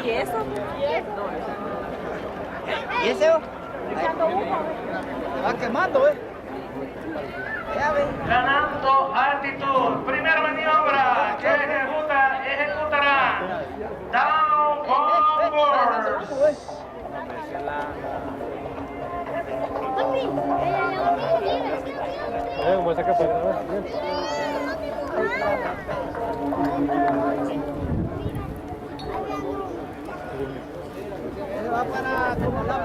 ¿Y eso? ¿Y ese? Va quemando, Ya ve. Ganando altitud. Primera maniobra que ejecutará Down Bombers. Como saca para Va para como la